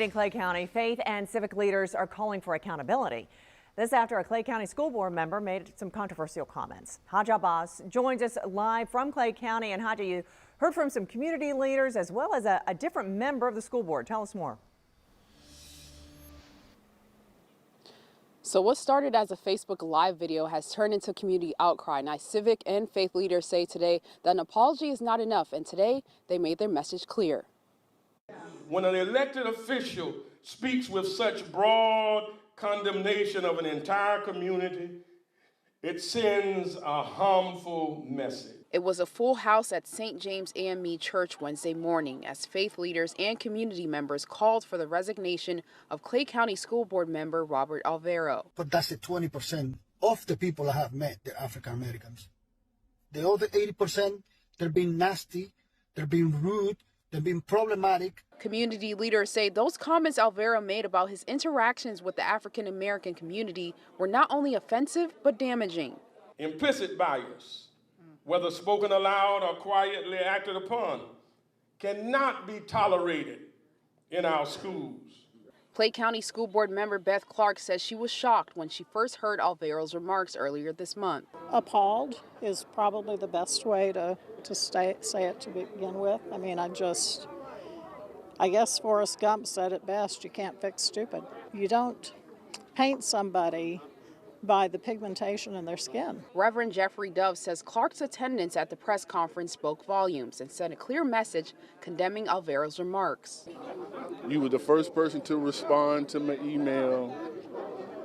In Clay County, faith and civic leaders are calling for accountability. This after a Clay County school board member made some controversial comments. Haji Abbas joins us live from Clay County. And Haji, you heard from some community leaders as well as a different member of the school board. Tell us more. So what started as a Facebook Live video has turned into community outcry. Now, civic and faith leaders say today that an apology is not enough, and today they made their message clear. When an elected official speaks with such broad condemnation of an entire community, it sends a harmful message. It was a full house at St. James AME Church Wednesday morning as faith leaders and community members called for the resignation of Clay County School Board member Robert Alvaro. But that's the 20% of the people I have met, they're African Americans. The other 80%, they're being nasty, they're being rude, they're being problematic. Community leaders say those comments Alvaro made about his interactions with the African American community were not only offensive, but damaging. Implicit bias, whether spoken aloud or quietly acted upon, cannot be tolerated in our schools. Clay County School Board member Beth Clark says she was shocked when she first heard Alvaro's remarks earlier this month. Appalled is probably the best way to say it to begin with. I mean, I guess Forrest Gump said it best, you can't fix stupid. You don't paint somebody by the pigmentation in their skin. Reverend Jeffrey Dove says Clark's attendance at the press conference spoke volumes and sent a clear message condemning Alvaro's remarks. You were the first person to respond to my email.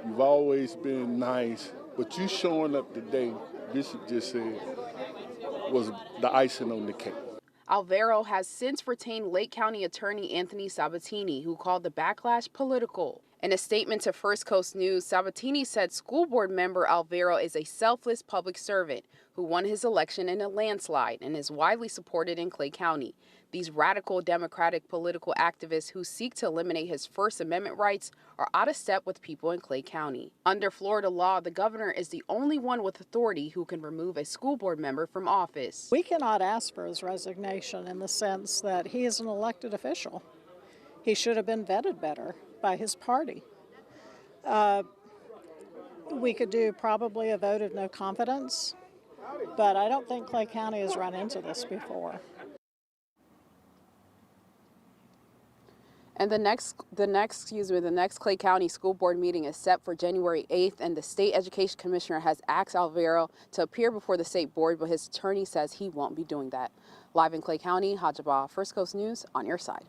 You've always been nice, but you showing up today, Bishop just said, was the icing on the cake. Alvaro has since retained Lake County Attorney Anthony Sabatini, who called the backlash political. In a statement to First Coast News, Sabatini said school board member Alvaro is a selfless public servant who won his election in a landslide and is widely supported in Clay County. These radical Democratic political activists who seek to eliminate his First Amendment rights are out of step with people in Clay County. Under Florida law, the governor is the only one with authority who can remove a school board member from office. We cannot ask for his resignation in the sense that he is an elected official. He should have been vetted better by his party. We could do probably a vote of no confidence, but I don't think Clay County has run into this before. And the next Clay County School Board meeting is set for January 8th, and the State Education Commissioner has asked Alvaro to appear before the state board, but his attorney says he won't be doing that. Live in Clay County, Haji Abbas, First Coast News, on your side.